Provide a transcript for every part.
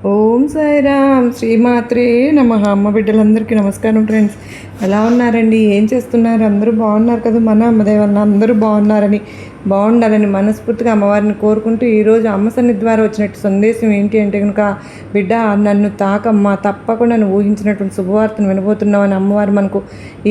ఓం సాయిరామ్ శ్రీమాత్రే నమః. అమ్మ బిడ్డలందరికీ నమస్కారం ఫ్రెండ్స్. ఎలా ఉన్నారండి? ఏం చేస్తున్నారు? అందరూ బాగున్నారు కదా? మన అమ్మదేవన్న అందరూ బాగుండాలని మనస్ఫూర్తిగా అమ్మవారిని కోరుకుంటూ ఈరోజు అమ్మ సన్నిధి ద్వారా వచ్చినట్టు సందేశం ఏంటి అంటే కనుక, బిడ్డ నన్ను తాకమ్మ, తప్పకుండా నువ్వు ఊహించినటువంటి శుభవార్తను వినబోతున్నావు అని అమ్మవారు మనకు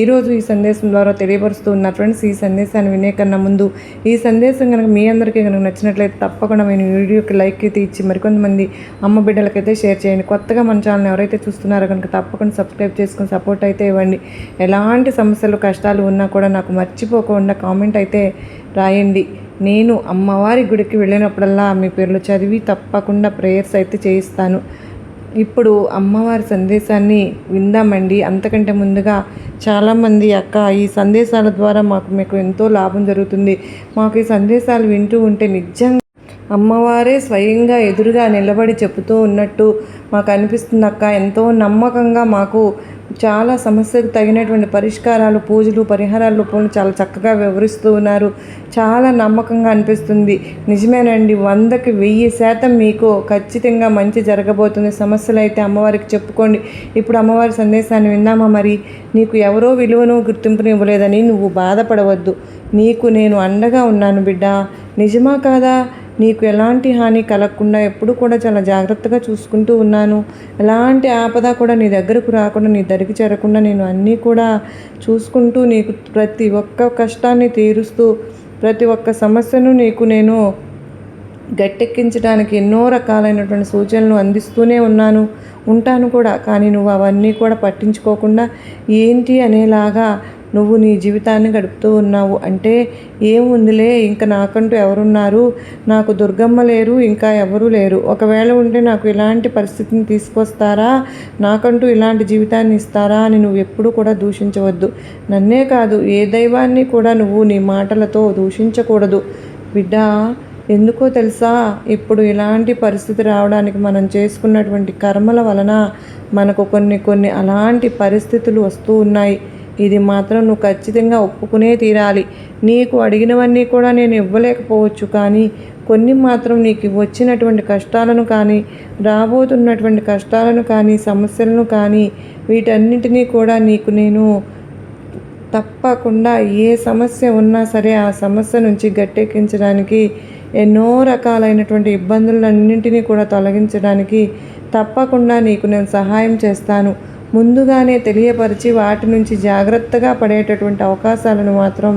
ఈరోజు ఈ సందేశం ద్వారా తెలియపరుస్తూ ఉన్నారు ఫ్రెండ్స్. ఈ సందేశాన్ని వినే కన్నా ముందు ఈ సందేశం కనుక మీ అందరికీ కనుక నచ్చినట్లయితే తప్పకుండా నేను వీడియోకి లైక్ అయితే ఇచ్చి మరికొంతమంది అమ్మ బిడ్డలకైతే షేర్ చేయండి. కొత్తగా మన ఛానల్ ఎవరైతే చూస్తున్నారో కనుక తప్పకుండా సబ్స్క్రైబ్ చేసుకొని సపోర్ట్ అయితే ఇవ్వండి. ఎలాంటి సమస్యలు కష్టాలు ఉన్నా కూడా నాకు మర్చిపోకుండా కామెంట్ అయితే రాయండి. నేను అమ్మవారి గుడికి వెళ్ళినప్పుడల్లా మీ పేర్లు చదివి తప్పకుండా ప్రేయర్స్ అయితే చేయిస్తాను. ఇప్పుడు అమ్మవారి సందేశాన్ని విందామండి. అంతకంటే ముందుగా చాలామంది అక్క ఈ సందేశాల ద్వారా మీకు ఎంతో లాభం జరుగుతుంది, మాకు ఈ సందేశాలు వింటూ ఉంటే నిజంగా అమ్మవారే స్వయంగా ఎదురుగా నిలబడి చెబుతూ ఉన్నట్టు మాకు అనిపిస్తుంది అక్క. ఎంతో నమ్మకంగా మాకు చాలా సమస్యకు తగినటువంటి పరిష్కారాలు, పూజలు, పరిహారాలు రూపంలో చాలా చక్కగా వివరిస్తూ ఉన్నారు. చాలా నమ్మకంగా అనిపిస్తుంది. నిజమేనండి, 100కి 1000% మీకు ఖచ్చితంగా మంచి జరగబోతుంది. సమస్యలు అయితే అమ్మవారికి చెప్పుకోండి. ఇప్పుడు అమ్మవారి సందేశాన్ని విందామా? మరి నీకు ఎవరో విలువను గుర్తింపుని ఇవ్వలేదని నువ్వు బాధపడవద్దు. నీకు నేను అండగా ఉన్నాను బిడ్డ. నిజమా కాదా? నీకు ఎలాంటి హాని కలగకుండా ఎప్పుడు కూడా చాలా జాగ్రత్తగా చూసుకుంటూ ఉన్నాను. ఎలాంటి ఆపద కూడా నీ దగ్గరకు రాకుండా, నీ దరికి చేరకుండా నేను అన్నీ కూడా చూసుకుంటూ నీకు ప్రతి ఒక్క కష్టాన్ని తీరుస్తూ, ప్రతి ఒక్క సమస్యను నీకు నేను గట్టెక్కించడానికి ఎన్నో రకాలైనటువంటి సూచనలు అందిస్తూనే ఉంటాను కూడా. కానీ నువ్వు అవన్నీ కూడా పట్టించుకోకుండా ఏంటి అనేలాగా నువ్వు నీ జీవితాన్ని గడుపుతూ ఉన్నావు. అంటే ఏముందిలే, ఇంకా నాకంటూ ఎవరున్నారు? నాకు దుర్గమ్మ లేరు, ఇంకా ఎవరూ లేరు. ఒకవేళ ఉంటే నాకు ఇలాంటి పరిస్థితిని తీసుకొస్తారా, నాకంటూ ఇలాంటి జీవితాన్ని ఇస్తారా అని నువ్వు ఎప్పుడూ కూడా దూషించవద్దు. నన్నే కాదు, ఏ దైవాన్ని కూడా నువ్వు నీ మాటలతో దూషించకూడదు బిడ్డ. ఎందుకో తెలుసా? ఇప్పుడు ఇలాంటి పరిస్థితి రావడానికి మనం చేసుకున్నటువంటి కర్మల వలన మనకు కొన్ని అలాంటి పరిస్థితులు వస్తూ ఉన్నాయి. ఇది మాత్రం నువ్వు ఖచ్చితంగా ఒప్పుకునే తీరాలి. నీకు అడిగినవన్నీ కూడా నేను ఇవ్వలేకపోవచ్చు, కానీ కొన్ని మాత్రం నీకు వచ్చినటువంటి కష్టాలను కానీ, రాబోతున్నటువంటి కష్టాలను కానీ, సమస్యలను కానీ, వీటన్నింటినీ కూడా నీకు నేను తప్పకుండా ఏ సమస్య ఉన్నా సరే ఆ సమస్య నుంచి గట్టెక్కించడానికి, ఎన్నో రకాలైనటువంటి ఇబ్బందులన్నింటినీ కూడా తొలగించడానికి తప్పకుండా నీకు నేను సహాయం చేస్తాను. ముందుగానే తెలియపరిచి వాటి నుంచి జాగ్రత్తగా పడేటటువంటి అవకాశాలను మాత్రం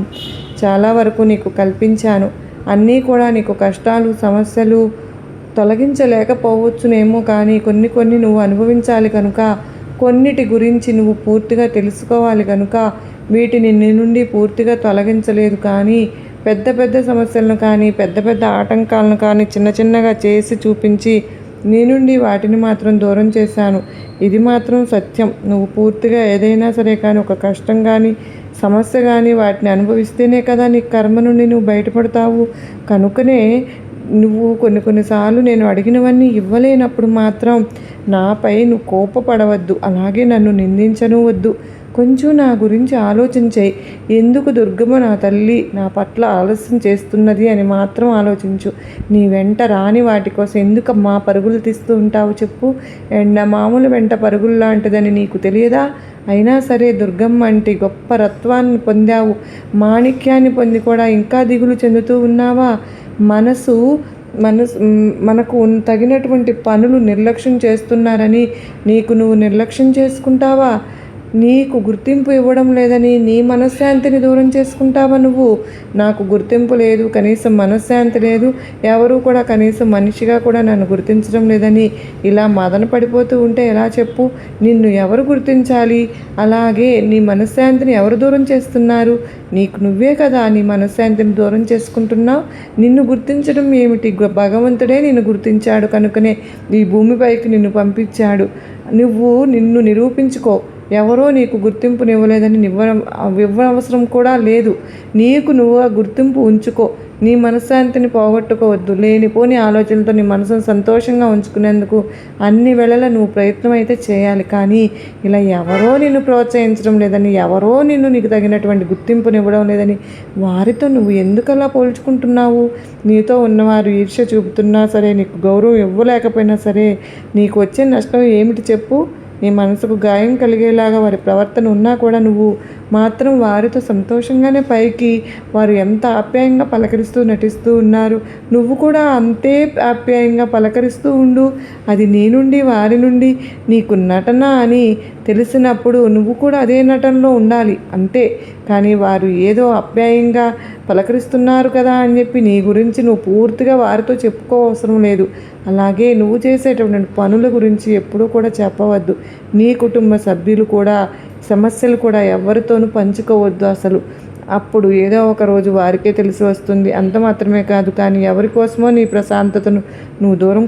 చాలా వరకు నీకు కల్పించాను. అన్నీ కూడా నీకు కష్టాలు, సమస్యలు తొలగించలేకపోవచ్చునేమో, కానీ కొన్ని నువ్వు అనుభవించాలి కనుక, కొన్నిటి గురించి నువ్వు పూర్తిగా తెలుసుకోవాలి కనుక వీటిని నీ నుండి పూర్తిగా తొలగించలేదు. కానీ పెద్ద సమస్యలను కానీ, పెద్ద ఆటంకాలను కానీ చిన్నగా చేసి చూపించి నీ నుండి వాటిని మాత్రం దూరం చేశాను. ఇది మాత్రం సత్యం. నువ్వు పూర్తిగా ఏదైనా సరే కానీ, ఒక కష్టం కానీ, సమస్య కానీ వాటిని అనుభవిస్తేనే కదా నీ కర్మ నుండి నువ్వు బయటపడతావు. కనుకనే నువ్వు కొన్నిసార్లు నేను అడిగినవన్నీ ఇవ్వలేనప్పుడు మాత్రం నాపై నువ్వు కోపపడవద్దు, అలాగే నన్ను నిందించనవద్దు. కొంచెం నా గురించి ఆలోచించాయి. ఎందుకు దుర్గమ్మ నా తల్లి నా పట్ల ఆలస్యం చేస్తున్నది అని మాత్రం ఆలోచించు. నీ వెంట రాని వాటి కోసం ఎందుకమ్మా పరుగులు తీస్తూ ఉంటావు చెప్పు? మామూలు వెంట పరుగులు లాంటిదని నీకు తెలియదా? అయినా సరే దుర్గమ్మ అంటే గొప్ప రత్వాన్ని పొందావు, మాణిక్యాన్ని పొంది కూడా ఇంకా దిగులు చెందుతూ ఉన్నావా? మనకు తగినటువంటి పనులు నిర్లక్ష్యం చేస్తున్నారని నీకు నువ్వు నిర్లక్ష్యం చేసుకుంటావా? నీకు గుర్తింపు ఇవ్వడం లేదని నీ మనశ్శాంతిని దూరం చేసుకుంటావా నువ్వు? నాకు గుర్తింపు లేదు, కనీసం మనశ్శాంతి లేదు, ఎవరు కూడా కనీసం మనిషిగా కూడా నన్ను గుర్తించడం లేదని ఇలా మదన పడిపోతూ ఉంటే ఎలా చెప్పు? నిన్ను ఎవరు గుర్తించాలి? అలాగే నీ మనశ్శాంతిని ఎవరు దూరం చేస్తున్నారు? నీకు నువ్వే కదా నీ మనశ్శాంతిని దూరం చేసుకుంటున్నావు. నిన్ను గుర్తించడం ఏమిటి? భగవంతుడే నిన్ను గుర్తించాడు కనుకనే ఈ భూమిపైకి నిన్ను పంపించాడు. నువ్వు నిన్ను నిరూపించుకో. ఎవరో నీకు గుర్తింపునివ్వలేదని ఇవ్వనవసరం కూడా లేదు. నీకు నువ్వు ఆ గుర్తింపు ఉంచుకో. నీ మనశ్శాంతిని పోగొట్టుకోవద్దు. లేనిపోని ఆలోచనలతో నీ మనసును సంతోషంగా ఉంచుకునేందుకు అన్ని వేళలా నువ్వు ప్రయత్నం అయితే చేయాలి. కానీ ఇలా ఎవరో నిన్ను ప్రోత్సహించడం లేదని, ఎవరో నీకు తగినటువంటి గుర్తింపునివ్వడం లేదని వారితో నువ్వు ఎందుకలా పోల్చుకుంటున్నావు? నీతో ఉన్నవారు ఈర్ష్య చూపుతున్నా సరే, నీకు గౌరవం ఇవ్వలేకపోయినా సరే, నీకు వచ్చే నష్టం ఏమిటి చెప్పు? నీ మనసుకు గాయం కలిగేలాగా వారి ప్రవర్తన ఉన్నా కూడా నువ్వు మాత్రం వారితో సంతోషంగానే పైకి వారు ఎంత ఆప్యాయంగా పలకరిస్తూ నటిస్తూ ఉన్నారు, నువ్వు కూడా అంతే ఆప్యాయంగా పలకరిస్తూ ఉండు. అది నీ నుండి వారి నుండి నీకు నటన అని తెలిసినప్పుడు నువ్వు కూడా అదే నటనలో ఉండాలి అంతే. కానీ వారు ఏదో ఆప్యాయంగా పలకరిస్తున్నారు కదా అని చెప్పి నీ గురించి నువ్వు పూర్తిగా వారితో చెప్పుకోవసరం లేదు. అలాగే నువ్వు చేసేటటువంటి పనుల గురించి ఎప్పుడూ కూడా చెప్పవద్దు. నీ కుటుంబ సభ్యులు కూడా సమస్యలు కూడా ఎవరితోనూ పంచుకోవద్దు అసలు. అప్పుడు ఏదో ఒక రోజు వారికే తెలిసి వస్తుంది. అంత మాత్రమే కాదు, కానీ ఎవరి కోసమో నీ ప్రశాంతతను నువ్వు దూరం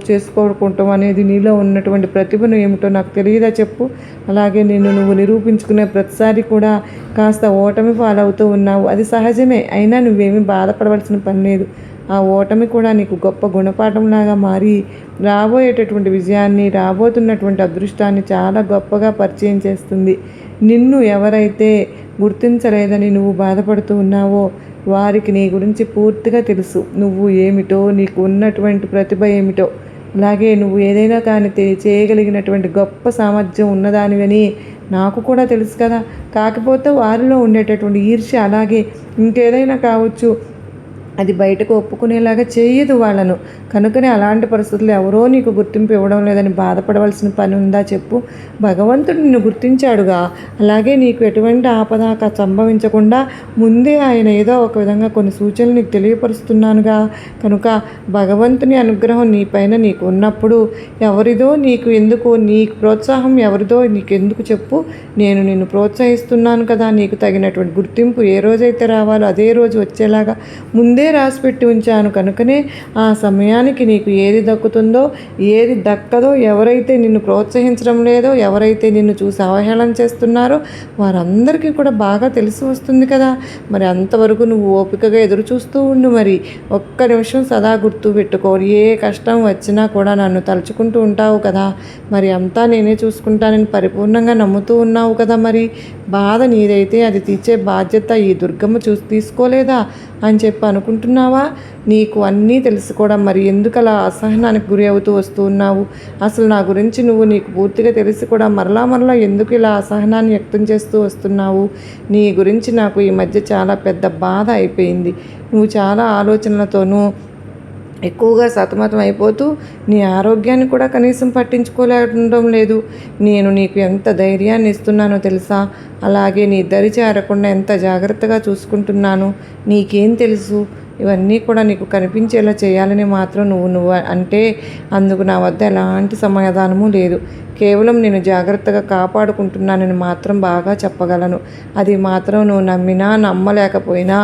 చేసుకోవడం అనేది నీలో ఉన్నటువంటి ప్రతిభను ఏమిటో నాకు తెలియదా చెప్పు? అలాగే నువ్వు నిరూపించుకునే ప్రతిసారి కూడా కాస్త ఓటమి పాలవుతూ ఉన్నావు. అది సహజమే. అయినా నువ్వేమీ బాధపడవలసిన పని లేదు. ఆ ఓటమి కూడా నీకు గొప్ప గుణపాఠంలాగా మారి రాబోయేటటువంటి విజయాన్ని, రాబోతున్నటువంటి అదృష్టాన్ని చాలా గొప్పగా పరిచయం చేస్తుంది. నిన్ను ఎవరైతే గుర్తించలేదని నువ్వు బాధపడుతూ ఉన్నావో వారికి నీ గురించి పూర్తిగా తెలుసు. నువ్వు ఏమిటో, నీకు ఉన్నటువంటి ప్రతిభ ఏమిటో, అలాగే నువ్వు ఏదైనా కానీ చేయగలిగినటువంటి గొప్ప సామర్థ్యం ఉన్నదానివని నాకు కూడా తెలుసు కదా. కాకపోతే వారిలో ఉండేటటువంటి ఈర్ష్య, అలాగే ఇంకేదైనా కావచ్చు, అది బయటకు ఒప్పుకునేలాగా చేయదు వాళ్ళను. కనుకనే అలాంటి పరిస్థితులు ఎవరో నీకు గుర్తింపు ఇవ్వడం లేదని బాధపడవలసిన పని ఉందా చెప్పు? భగవంతుడు నిన్ను గుర్తించాడుగా. అలాగే నీకు ఎటువంటి ఆపద సంభవించకుండా ముందే ఆయన ఏదో ఒక విధంగా కొన్ని సూచనలు నీకు తెలియపరుస్తున్నానుగా. కనుక భగవంతుని అనుగ్రహం నీపైన నీకు ఉన్నప్పుడు ఎవరిదో నీకు ఎందుకు, నీకు ప్రోత్సాహం ఎవరిదో నీకెందుకు చెప్పు? నేను నిన్ను ప్రోత్సహిస్తున్నాను కదా. నీకు తగినటువంటి గుర్తింపు ఏ రోజైతే రావాలో అదే రోజు వచ్చేలాగా ముందే రాసిపెట్టి ఉంచాను. కనుకనే ఆ సమయానికి నీకు ఏది దక్కుతుందో ఏది దక్కదో, ఎవరైతే నిన్ను ప్రోత్సహించడం లేదో, ఎవరైతే నిన్ను చూసి అవహేళన చేస్తున్నారో వారందరికీ కూడా బాగా తెలిసి వస్తుంది కదా. మరి అంతవరకు నువ్వు ఓపికగా ఎదురు చూస్తూ ఉండు. మరి ఒక్క నిమిషం సదా గుర్తు పెట్టుకో, ఏ కష్టం వచ్చినా కూడా నన్ను తలుచుకుంటూ ఉంటావు కదా. మరి అంతా నేనే చూసుకుంటానని పరిపూర్ణంగా నమ్ముతూ ఉన్నావు కదా. మరి బాధ నీదైతే అది తీర్చే బాధ్యత ఈ దుర్గమ్మ తీసుకోలేదా అని చెప్పి అనుకుంటున్నావా? నీకు అన్నీ తెలుసుకోవడం మరి ఎందుకు అలా అసహనానికి గురి అవుతూ వస్తూ ఉన్నావు? అసలు నా గురించి నీకు పూర్తిగా తెలిసి కూడా మరలా ఎందుకు ఇలా అసహనాన్ని వ్యక్తం చేస్తూ వస్తున్నావు? నీ గురించి నాకు ఈ మధ్య చాలా పెద్ద బాధ అయిపోయింది. నువ్వు చాలా ఆలోచనలతోనూ ఎక్కువగా సతమతం అయిపోతూ నీ ఆరోగ్యాన్ని కూడా కనీసం పట్టించుకోలేకపోవడం లేదు. నేను నీకు ఎంత ధైర్యాన్ని ఇస్తున్నానో తెలుసా? అలాగే నీ దరి చేరకుండా ఎంత జాగ్రత్తగా చూసుకుంటున్నాను. నీకేం తెలుసు? ఇవన్నీ కూడా నీకు కనిపించేలా చేయాలని మాత్రం నువ్వు అంటే అందుకు నా వద్ద ఎలాంటి సమాధానము లేదు. కేవలం నేను జాగ్రత్తగా కాపాడుకుంటున్నానని మాత్రం బాగా చెప్పగలను. అది మాత్రం నువ్వు నమ్మినా నమ్మలేకపోయినా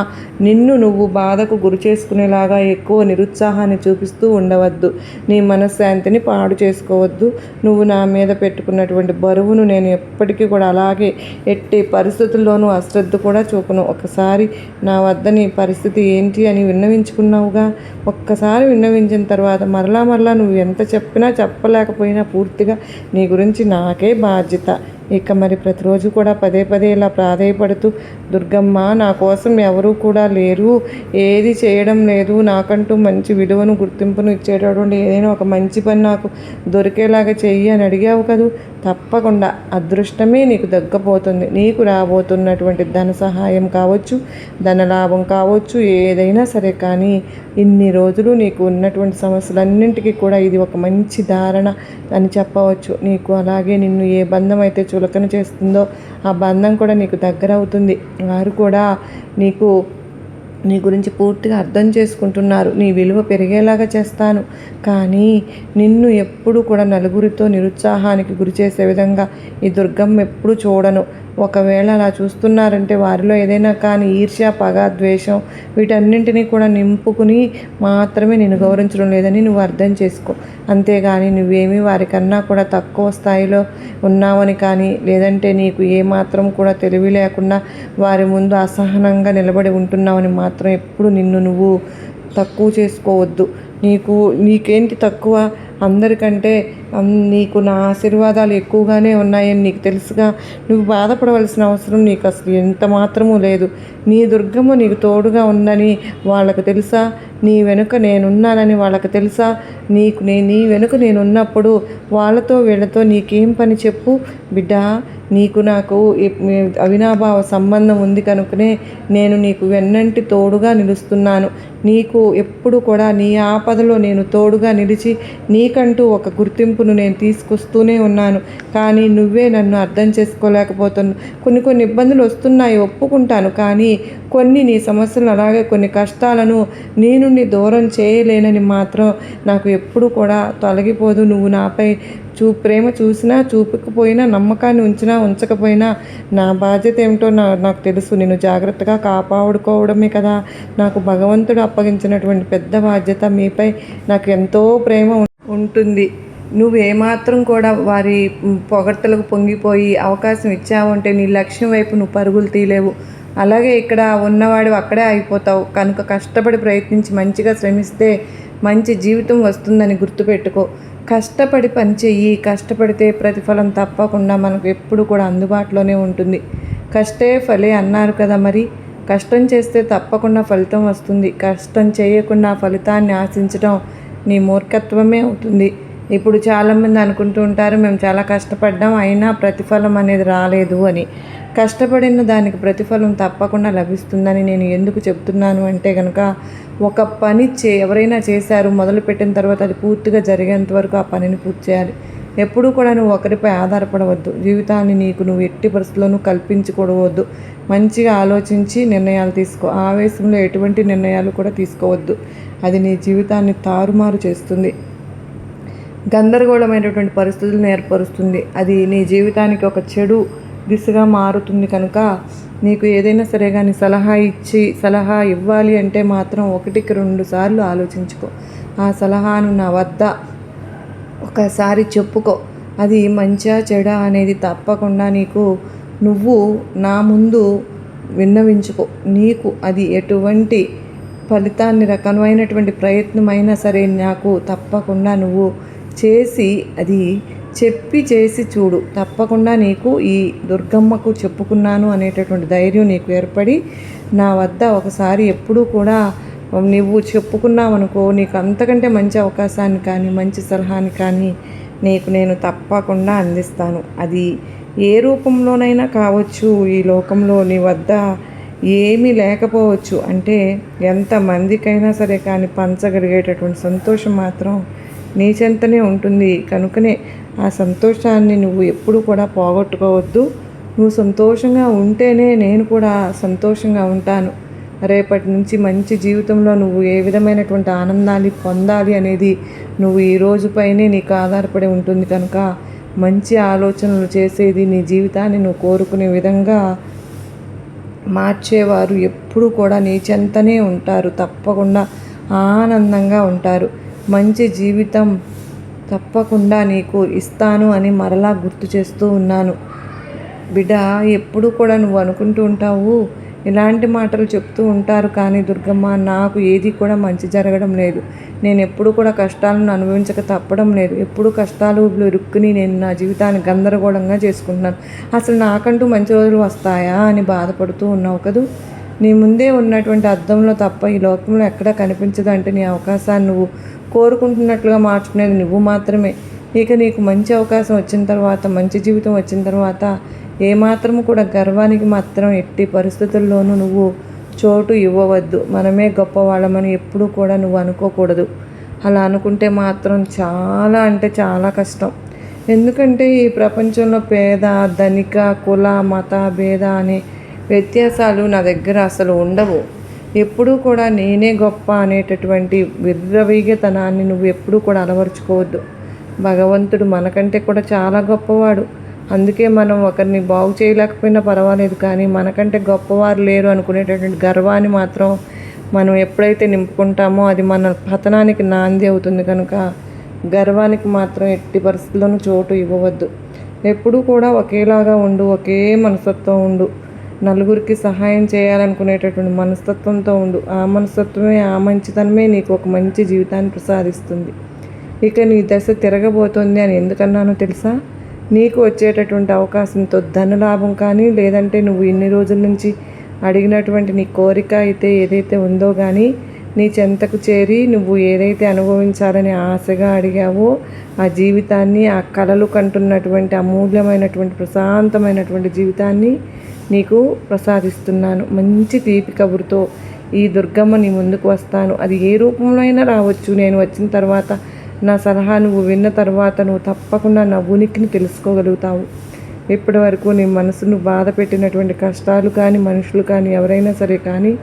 నువ్వు బాధకు గురి చేసుకునేలాగా ఎక్కువ నిరుత్సాహాన్ని చూపిస్తూ ఉండవద్దు. నీ మనశ్శాంతిని పాడు చేసుకోవద్దు. నువ్వు నా మీద పెట్టుకున్నటువంటి బరువును నేను ఎప్పటికీ కూడా అలాగే ఎట్టి పరిస్థితుల్లోనూ అశ్రద్ధ కూడా చూపను. ఒకసారి నా వద్ద నీ పరిస్థితి ఏంటి అని విన్నవించుకున్నావుగా. ఒక్కసారి విన్నవించిన తర్వాత మరలా నువ్వు ఎంత చెప్పినా చెప్పలేకపోయినా పూర్తిగా నీ గురించి నాకే బాధ్యత. ఇక మరి ప్రతిరోజు కూడా పదే ఇలా ప్రాధేయపడుతూ, దుర్గమ్మ నా కోసం ఎవరూ కూడా లేరు, ఏది చేయడం లేదు, నాకంటూ మంచి విలువను గుర్తింపును ఇచ్చేటటువంటి ఏదైనా ఒక మంచి పని నాకు దొరికేలాగా చెయ్యి అని అడిగావు కదూ. తప్పకుండా అదృష్టమే నీకు దక్కపోతుంది. నీకు రాబోతున్నటువంటి ధన సహాయం కావచ్చు, ధన లాభం కావచ్చు, ఏదైనా సరే. కానీ ఇన్ని రోజులు నీకు ఉన్నటువంటి సమస్యలన్నింటికీ కూడా ఇది ఒక మంచి ధారణ అని చెప్పవచ్చు. నీకు అలాగే నిన్ను ఏ బంధం అయితే చులకన చేస్తుందో ఆ బంధం కూడా నీకు దగ్గర అవుతుంది. వారు కూడా నీ గురించి పూర్తిగా అర్థం చేసుకుంటున్నారు. నీ విలువ పెరిగేలాగా చేస్తాను. కానీ నిన్ను ఎప్పుడు కూడా నలుగురితో నిరుత్సాహానికి గురి చేసే విధంగా ఈ దుర్గమ్మ ఎప్పుడు చూడను. ఒకవేళ అలా చూస్తున్నారంటే వారిలో ఏదైనా కానీ ఈర్ష్య, పగ, ద్వేషం వీటన్నింటినీ కూడా నింపుకుని మాత్రమే నేను గౌరవించడం లేదని నువ్వు అర్థం చేసుకో. అంతేగాని నువ్వేమీ వారికన్నా కూడా తక్కువ స్థాయిలో ఉన్నావని కానీ, లేదంటే నీకు ఏమాత్రం కూడా తెలివి లేకుండా వారి ముందు అసహనంగా నిలబడి ఉంటున్నావని మాత్రం ఎప్పుడు నిన్ను నువ్వు తక్కువ చేసుకోవద్దు. నీకేంటి తక్కువ? అందరికంటే నీకు నా ఆశీర్వాదాలు ఎక్కువగానే ఉన్నాయని నీకు తెలుసుగా. నువ్వు బాధపడవలసిన అవసరం నీకు అసలు ఎంత మాత్రమూ లేదు. నీ దుర్గమ్మ నీకు తోడుగా ఉందని వాళ్ళకు తెలుసా? నీ వెనుక నేనున్నానని వాళ్ళకి తెలుసా? నీ వెనుక నేనున్నప్పుడు వాళ్ళతో వీళ్ళతో నీకేం పని చెప్పు బిడ్డ. నాకు అవినాభావ సంబంధం ఉంది కనుకనే నేను నీకు వెన్నంటి తోడుగా నిలుస్తున్నాను. నీకు ఎప్పుడు కూడా నీ ఆపదలో నేను తోడుగా నిలిచి నీకంటూ ఒక గుర్తింపును నేను తీసుకొస్తూనే ఉన్నాను. కానీ నువ్వే నన్ను అర్థం చేసుకోలేకపోతున్నావు. కొన్ని ఇబ్బందులు వస్తున్నాయి, ఒప్పుకుంటాను. కానీ నీ సమస్యలను అలాగే కొన్ని కష్టాలను నీ నుండి దూరం చేయలేనని మాత్రం నాకు ఎప్పుడు కూడా తొలగిపోదు. నువ్వు నాపై ప్రేమ చూసినా చూపకపోయినా, నమ్మకాన్ని ఉంచినా ఉంచకపోయినా నా బాధ్యత ఏమిటో నాకు తెలుసు. నేను జాగ్రత్తగా కాపాడుకోవడమే కదా నాకు భగవంతుడు అప్పగించినటువంటి పెద్ద బాధ్యత. మీపై నాకు ఎంతో ప్రేమ ఉంటుంది. నువ్వు ఏమాత్రం కూడా వారి పొగడ్తలకు పొంగిపోయి అవకాశం ఇచ్చావంటే నీ లక్ష్యం వైపు నువ్వు పరుగులు తీయలేవు. అలాగే ఇక్కడ ఉన్నవాడు అక్కడే అయిపోతావు. కనుక కష్టపడి ప్రయత్నించి మంచిగా శ్రమిస్తే మంచి జీవితం వస్తుందని గుర్తుపెట్టుకో. కష్టపడి పని చెయ్యి. కష్టపడితే ప్రతిఫలం తప్పకుండా మనకు ఎప్పుడు కూడా అందుబాటులోనే ఉంటుంది. కష్టే ఫలే అన్నారు కదా, మరి కష్టం చేస్తే తప్పకుండా ఫలితం వస్తుంది. కష్టం చేయకుండా ఫలితాన్ని ఆశించడం నీ మూర్ఖత్వమే అవుతుంది. ఇప్పుడు చాలామంది అనుకుంటూ ఉంటారు, మేము చాలా కష్టపడ్డాం అయినా ప్రతిఫలం అనేది రాలేదు అని. కష్టపడిన దానికి ప్రతిఫలం తప్పకుండా లభిస్తుందని నేను ఎందుకు చెప్తున్నాను అంటే కనుక, ఒక పని ఎవరైనా చేశారు, మొదలుపెట్టిన తర్వాత అది పూర్తిగా జరిగేంత వరకు ఆ పనిని పూర్తి చేయాలి. ఎప్పుడూ కూడా నువ్వు ఒకరిపై ఆధారపడవద్దు. జీవితాన్ని నువ్వు ఎట్టి పరిస్థితుల్లోనూ కల్పించుకోవద్దు. మంచిగా ఆలోచించి నిర్ణయాలు తీసుకో. ఆవేశంలో ఎటువంటి నిర్ణయాలు కూడా తీసుకోవద్దు. అది నీ జీవితాన్ని తారుమారు చేస్తుంది, గందరగోళమైనటువంటి పరిస్థితులను ఏర్పరుస్తుంది. అది నీ జీవితానికి ఒక చెడు దిశగా మారుతుంది. కనుక నీకు ఏదైనా సరే కానీ సలహా ఇవ్వాలి అంటే మాత్రం 1కి 2 సార్లు ఆలోచించుకో. ఆ సలహాను నా వద్ద ఒకసారి చెప్పుకో. అది మంచా చెడా అనేది తప్పకుండా నువ్వు నా ముందు విన్నవించుకో. నీకు అది ఎటువంటి రకమైనటువంటి ప్రయత్నమైనా సరే నాకు తప్పకుండా నువ్వు చేసి అది చేసి చూడు. తప్పకుండా నీకు ఈ దుర్గమ్మకు చెప్పుకున్నాను అనేటటువంటి ధైర్యం నీకు ఏర్పడి నా వద్ద ఒకసారి ఎప్పుడూ కూడా నువ్వు చెప్పుకున్నావనుకో, నీకు అంతకంటే మంచి అవకాశాన్ని కానీ మంచి సలహాని కానీ నేను తప్పకుండా అందిస్తాను. అది ఏ రూపంలోనైనా కావచ్చు. ఈ లోకంలో నీ వద్ద ఏమీ లేకపోవచ్చు. అంటే ఎంతమందికైనా సరే కానీ పంచగలిగేటటువంటి సంతోషం మాత్రం నీ చెంతనే ఉంటుంది. కనుకనే ఆ సంతోషాన్ని నువ్వు ఎప్పుడు కూడా పోగొట్టుకోవద్దు. నువ్వు సంతోషంగా ఉంటేనే నేను కూడా సంతోషంగా ఉంటాను. రేపటి నుంచి మంచి జీవితంలో నువ్వు ఏ విధమైనటువంటి ఆనందాన్ని పొందాలి అనేది నువ్వు ఈ రోజుపైనే నీకు ఆధారపడి ఉంటుంది. కనుక మంచి ఆలోచనలు చేసేది నీ జీవితాన్ని నువ్వు కోరుకునే విధంగా మార్చేవారు ఎప్పుడు కూడా నీ చెంతనే ఉంటారు. తప్పకుండా ఆనందంగా ఉంటారు. మంచి జీవితం తప్పకుండా నీకు ఇస్తాను అని మరలా గుర్తు చేస్తూ ఉన్నాను. బిడ్డ, ఎప్పుడు కూడా నువ్వు అనుకుంటూ ఉంటావు, ఇలాంటి మాటలు చెప్తూ ఉంటారు, కానీ దుర్గమ్మ నాకు ఏది కూడా మంచి జరగడం లేదు. నేను ఎప్పుడు కూడా కష్టాలను అనుభవించక తప్పడం లేదు. ఎప్పుడు కష్టాలు ఇరుక్కుని నేను నా జీవితాన్ని గందరగోళంగా చేసుకుంటున్నాను. అసలు నాకంటూ మంచి రోజులు వస్తాయా అని బాధపడుతూ ఉన్నావు కదూ. నీ ముందే ఉన్నటువంటి అద్దంలో తప్ప ఈ లోకంలో ఎక్కడా కనిపించదు. అంటే నీ అవకాశాన్ని నువ్వు కోరుకుంటున్నట్లుగా మార్చుకునేది నువ్వు మాత్రమే. ఇక నీకు మంచి అవకాశం వచ్చిన తర్వాత, మంచి జీవితం వచ్చిన తర్వాత ఏమాత్రము కూడా గర్వానికి మాత్రం ఎట్టి పరిస్థితుల్లోనూ నువ్వు చోటు ఇవ్వవద్దు. మనమే గొప్పవాళ్ళమని ఎప్పుడూ కూడా నువ్వు అనుకోకూడదు. అలా అనుకుంటే మాత్రం చాలా అంటే చాలా కష్టం. ఎందుకంటే ఈ ప్రపంచంలో పేద, ధనిక, కుల, మత భేద అనే వ్యత్యాసాలు నా దగ్గర అసలు ఉండవు. ఎప్పుడూ కూడా నేనే గొప్ప అనేటటువంటి విర్రవీగతనాన్ని నువ్వు ఎప్పుడూ కూడా అలవరుచుకోవద్దు. భగవంతుడు మనకంటే కూడా చాలా గొప్పవాడు. అందుకే మనం ఒకరిని బాగు చేయలేకపోయినా పర్వాలేదు, కానీ మనకంటే గొప్పవారు లేరు అనుకునేటటువంటి గర్వాన్ని మాత్రం మనం ఎప్పుడైతే నింపుకుంటామో అది మన పతనానికి నాంది అవుతుంది. కనుక గర్వానికి మాత్రం ఎట్టి పరిస్థితుల్లోనూ చోటు ఇవ్వవద్దు. ఎప్పుడూ కూడా ఒకేలాగా ఉండు, ఒకే మనస్తత్వం ఉండు. నలుగురికి సహాయం చేయాలనుకునేటటువంటి మనస్తత్వంతో ఉండు. ఆ మనస్తత్వమే, ఆ మంచితనమే నీకు ఒక మంచి జీవితాన్ని ప్రసాదిస్తుంది. ఇక నీ దశ తిరగబోతోంది అని ఎందుకన్నానో తెలుసా? నీకు వచ్చేటటువంటి అవకాశంతో ధనలాభం కానీ, లేదంటే నువ్వు ఇన్ని రోజుల నుంచి అడిగినటువంటి నీ కోరిక అయితే ఏదైతే ఉందో కానీ నీ చెంతకు చేరి నువ్వు ఏదైతే అనుభవించాలని ఆశగా అడిగావో ఆ జీవితాన్ని, ఆ కలలు కంటున్నటువంటి అమూల్యమైనటువంటి ప్రశాంతమైనటువంటి జీవితాన్ని నీకు ప్రసాదిస్తున్నాను. మంచి తీపి కబురుతో ఈ దుర్గమ్మ నీ ముందుకు వస్తాను. అది ఏ రూపంలో అయినా రావచ్చు. నేను వచ్చిన తర్వాత, నా సలహా నువ్వు విన్న తర్వాత నువ్వు తప్పకుండా నా ఉనికిని తెలుసుకోగలుగుతావు. ఇప్పటి వరకు నీ మనసును బాధ పెట్టినటువంటి కష్టాలు కానీ, మనుషులు కానీ, ఎవరైనా సరే కానీ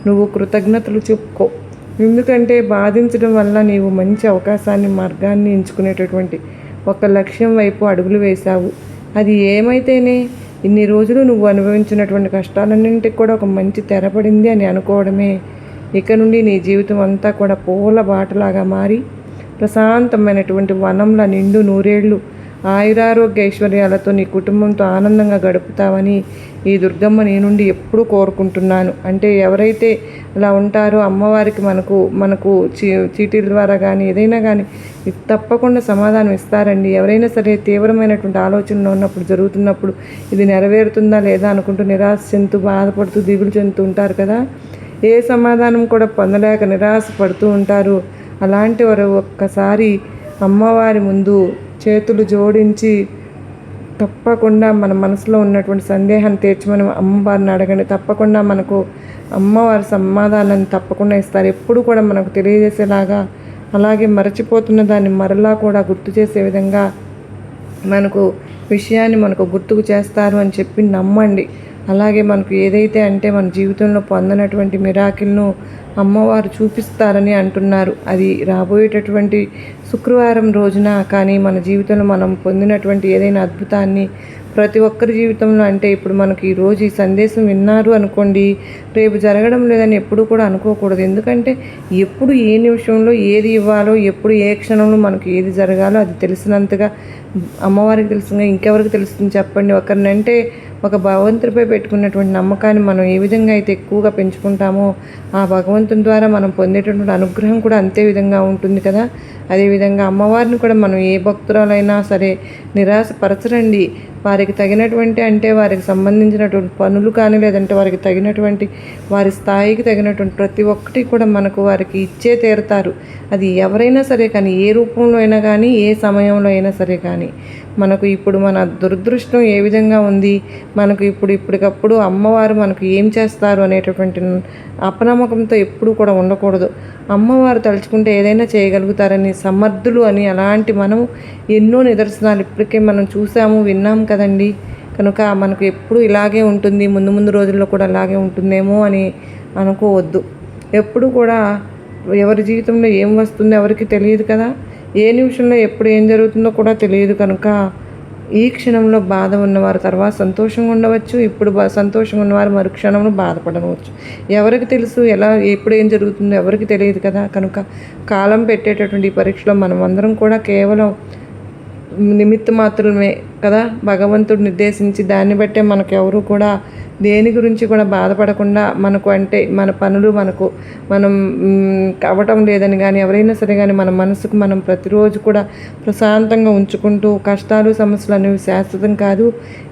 నువ్వు కృతజ్ఞతలు చెప్పుకో. ఎందుకంటే బాధించడం వల్ల నీవు మంచి అవకాశాన్ని, మార్గాన్ని ఎంచుకునేటటువంటి ఒక లక్ష్యం వైపు అడుగులు వేశావు. అది ఏమైతేనే ఇన్ని రోజులు నువ్వు అనుభవించినటువంటి కష్టాలన్నింటికి కూడా ఒక మంచి తెరపడింది అని అనుకోవడమే. ఇక నుండి నీ జీవితం అంతా కూడా పూల బాటలాగా మారి ప్రశాంతమైనటువంటి వనంలో నిండు నూరేళ్లు ఆయురారోగ్య ఐశ్వర్యాలతో నీ కుటుంబంతో ఆనందంగా గడుపుతావని ఈ దుర్గమ్మ నీ నుండి ఎప్పుడూ కోరుకుంటున్నాను. అంటే ఎవరైతే అలా ఉంటారో అమ్మవారికి మనకు చీటీల ద్వారా కానీ ఏదైనా కానీ తప్పకుండా సమాధానం ఇస్తారండి. ఎవరైనా సరే తీవ్రమైనటువంటి ఆలోచనలో ఉన్నప్పుడు, జరుగుతున్నప్పుడు ఇది నెరవేరుతుందా లేదా అనుకుంటూ నిరాశ చెందుతూ, బాధపడుతూ, దిగులు చెందుతూ ఉంటారు కదా. ఏ సమాధానం కూడా పొందలేక నిరాశ పడుతూ ఉంటారు. అలాంటి వారు ఒక్కసారి అమ్మవారి ముందు చేతులు జోడించి తప్పకుండా మన మనసులో ఉన్నటువంటి సందేహాన్ని తీర్చమని అమ్మవారిని అడగండి. తప్పకుండా మనకు అమ్మవారి సమాధానాన్ని తప్పకుండా ఇస్తారు. ఎప్పుడు కూడా మనకు తెలియజేసేలాగా, అలాగే మరచిపోతున్న దాన్ని మరలా కూడా గుర్తు చేసే విధంగా మనకు విషయాన్ని మనకు గుర్తుకు చేస్తారు అని చెప్పి నమ్మండి. అలాగే మనకు ఏదైతే అంటే మన జీవితంలో పొందనటువంటి మిరాకిల్ను అమ్మవారు చూపిస్తారని అంటున్నారు. అది రాబోయేటటువంటి శుక్రవారం రోజున. కానీ మన జీవితంలో మనం పొందినటువంటి ఏదైనా అద్భుతాన్ని ప్రతి ఒక్కరి జీవితంలో, అంటే ఇప్పుడు మనకి ఈరోజు ఈ సందేశం విన్నారు అనుకోండి, రేపు జరగడం లేదని ఎప్పుడు కూడా అనుకోకూడదు. ఎందుకంటే ఎప్పుడు ఏ నిమిషంలో ఏది ఇవ్వాలో, ఎప్పుడు ఏ క్షణంలో మనకు ఏది జరగాలో అది తెలిసినంతగా అమ్మవారికి తెలుసుగా ఇంకెవరికి తెలుస్తుంది చెప్పండి. ఒకరినంటే ఒక భగవంతుడిపై పెట్టుకున్నటువంటి నమ్మకాన్ని మనం ఏ విధంగా అయితే ఎక్కువగా పెంచుకుంటామో ఆ భగవంతుని ద్వారా మనం పొందేటటువంటి అనుగ్రహం కూడా అంతే విధంగా ఉంటుంది కదా. అదేవిధంగా అమ్మవారిని కూడా మనం ఏ భక్తురాలైనా సరే నిరాశపరచరండి. వారికి తగినటువంటి, అంటే వారికి సంబంధించినటువంటి పనులు కానీ, లేదంటే వారికి తగినటువంటి, వారి స్థాయికి తగినటువంటి ప్రతి ఒక్కటి కూడా మనకు వారికి ఇచ్చే తీరుతారు. అది ఎవరైనా సరే కానీ, ఏ రూపంలో అయినా కానీ, ఏ సమయంలో అయినా సరే కానీ. మనకు ఇప్పుడు మన దురదృష్టం ఏ విధంగా ఉంది, మనకు ఇప్పటికప్పుడు అమ్మవారు మనకు ఏం చేస్తారు అనేటటువంటి అపనమ్మకంతో ఎప్పుడూ కూడా ఉండకూడదు. అమ్మవారు తలుచుకుంటే ఏదైనా చేయగలుగుతారని, సమర్థులు అని, అలాంటి మనం ఎన్నో నిదర్శనాలు ఇప్పటికే మనం చూసాము, విన్నాము కదండి. కనుక మనకు ఎప్పుడు ఇలాగే ఉంటుంది, ముందు రోజుల్లో కూడా అలాగే ఉంటుందేమో అని అనుకోవద్దు. ఎప్పుడు కూడా ఎవరి జీవితంలో ఏం వస్తుందో ఎవరికి తెలియదు కదా. ఏ నిమిషంలో ఎప్పుడు ఏం జరుగుతుందో కూడా తెలియదు. కనుక ఈ క్షణంలో బాధ ఉన్నవారు తర్వాత సంతోషంగా ఉండవచ్చు, ఇప్పుడు సంతోషంగా ఉన్నవారు మరు క్షణంలో బాధపడవచ్చు. ఎవరికి తెలుసు ఎప్పుడు ఏం జరుగుతుందో ఎవరికి తెలియదు కదా. కనుక కాలం పెట్టేటటువంటి ఈ పరీక్షలో మనం అందరం కూడా కేవలం నిమిత్త మాత్రమే కదా. భగవంతుడు నిర్దేశించి దాన్ని బట్టే మనకు ఎవరు కూడా దేని గురించి కూడా బాధపడకుండా, మనకు అంటే మన పనులు మనం అవ్వటం లేదని కానీ, ఎవరైనా సరే కానీ మన మనసుకు మనం ప్రతిరోజు కూడా ప్రశాంతంగా ఉంచుకుంటూ, కష్టాలు సమస్యలు అనేవి శాశ్వతం కాదు,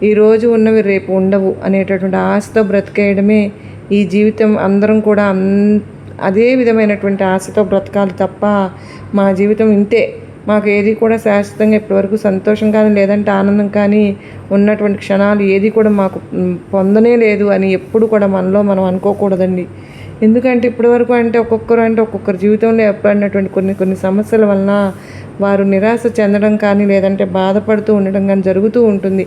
ఈరోజు ఉన్నవి రేపు ఉండవు అనేటటువంటి ఆశతో బ్రతికేయడమే ఈ జీవితం. అందరం కూడా అదే విధమైనటువంటి ఆశతో బ్రతకాలి తప్ప మా జీవితం ఇంతే, మాకు ఏది కూడా శాశ్వతంగా ఇప్పటివరకు సంతోషం కానీ, లేదంటే ఆనందం కానీ ఉన్నటువంటి క్షణాలు ఏది కూడా మాకు పొందనే లేదు అని ఎప్పుడు కూడా మనలో మనం అనుకోకూడదండి. ఎందుకంటే ఇప్పటివరకు అంటే ఒక్కొక్కరి జీవితంలో ఏర్పడినటువంటి కొన్ని సమస్యల వలన వారు నిరాశ చెందడం కానీ, లేదంటే బాధపడుతూ ఉండడం కానీ జరుగుతూ ఉంటుంది.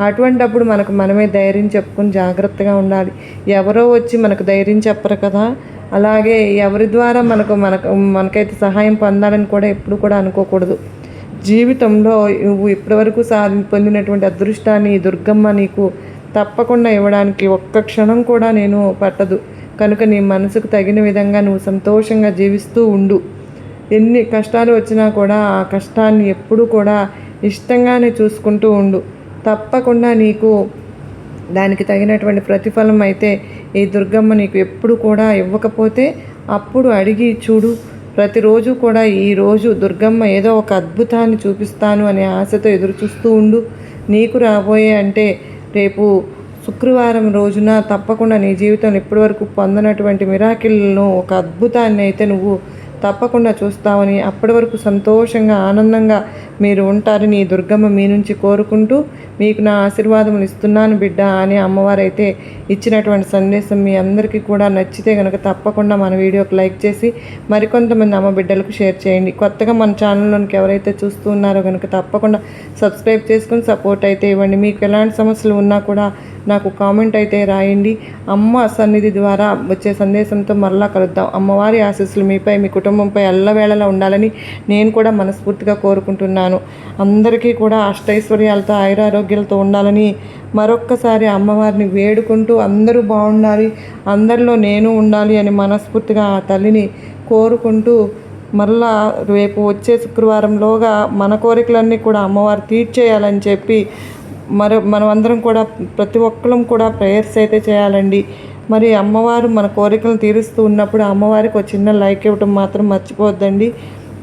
అటువంటప్పుడు మనమే ధైర్యం చెప్పుకొని జాగ్రత్తగా ఉండాలి. ఎవరో వచ్చి మనకు ధైర్యం చెప్పరు కదా. అలాగే ఎవరి ద్వారా మనకైతే సహాయం పొందాలని కూడా ఎప్పుడు కూడా అనుకోకూడదు. జీవితంలో నువ్వు ఇప్పటివరకు పొందినటువంటి అదృష్టాన్ని దుర్గమ్మ నీకు తప్పకుండా ఇవ్వడానికి ఒక్క క్షణం కూడా నేను పట్టదు. కనుక నీ మనసుకు తగిన విధంగా నువ్వు సంతోషంగా జీవిస్తూ ఉండు. ఎన్ని కష్టాలు వచ్చినా కూడా ఆ కష్టాన్ని ఎప్పుడూ కూడా ఇష్టంగానే చూసుకుంటూ ఉండు. తప్పకుండా నీకు దానికి తగినటువంటి ప్రతిఫలం అయితే ఈ దుర్గమ్మ నీకు ఎప్పుడు కూడా ఇవ్వకపోతే అప్పుడు అడిగి చూడు. ప్రతిరోజు కూడా ఈరోజు దుర్గమ్మ ఏదో ఒక అద్భుతాన్ని చూపిస్తాను అనే ఆశతో ఎదురు చూస్తూ ఉండు. నీకు రాబోయే అంటే రేపు శుక్రవారం రోజున తప్పకుండా నీ జీవితంలో ఇప్పటివరకు పొందనటువంటి మిరాకిల్ను ఒక అద్భుతాన్ని అయితే నువ్వు తప్పకుండా చూస్తావని, అప్పటి వరకు సంతోషంగా ఆనందంగా మీరు ఉంటారని ఈ దుర్గమ్మ మీ నుంచి కోరుకుంటూ మీకు నా ఆశీర్వాదములు ఇస్తున్నాను బిడ్డ అని అమ్మవారైతే ఇచ్చినటువంటి సందేశం మీ అందరికీ కూడా నచ్చితే కనుక తప్పకుండా మన వీడియోకి లైక్ చేసి మరికొంతమంది అమ్మ బిడ్డలకు షేర్ చేయండి. కొత్తగా మన ఛానల్లోనికి ఎవరైతే చూస్తూ ఉన్నారో కనుక తప్పకుండా సబ్స్క్రైబ్ చేసుకుని సపోర్ట్ అయితే ఇవ్వండి. మీకు ఎలాంటి సమస్యలు ఉన్నా కూడా నాకు కామెంట్ అయితే రాయండి. అమ్మ సన్నిధి ద్వారా వచ్చే సందేశంతో మరలా కలుద్దాం. అమ్మవారి ఆశీస్సులు మీపై మీ కుటుంబంపై ఎల్లవేళలా ఉండాలని నేను కూడా మనస్ఫూర్తిగా కోరుకుంటున్నాను. అందరికీ కూడా అష్టైశ్వర్యాలతో ఆయురారోగ్యాలతో ఉండాలని మరొక్కసారి అమ్మవారిని వేడుకుంటూ అందరూ బాగుండాలి, అందరిలో నేను ఉండాలి అని మనస్ఫూర్తిగా ఆ తల్లిని కోరుకుంటూ మరలా రేపు వచ్చే శుక్రవారంలోగా మన కోరికలన్నీ కూడా అమ్మవారు తీర్చేయాలని చెప్పి మనమందరం కూడా ప్రతి ఒక్కరం కూడా ప్రేయర్స్ అయితే చేయాలండి. మరి అమ్మవారు మన కోరికలను తీరుస్తూ ఉన్నప్పుడు అమ్మవారికి ఒక చిన్న లైక్ ఇవ్వటం మాత్రం మర్చిపోవద్దండి.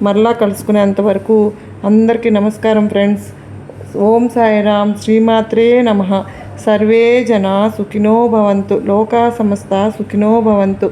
మరలా కలుసుకునేంతవరకు అందరికీ నమస్కారం ఫ్రెండ్స్. ఓం సాయిరామ్. శ్రీమాత్రే నమః. సర్వే జనా సుఖినో భవంతు. లోకా సమస్త సుఖినో భవంతు.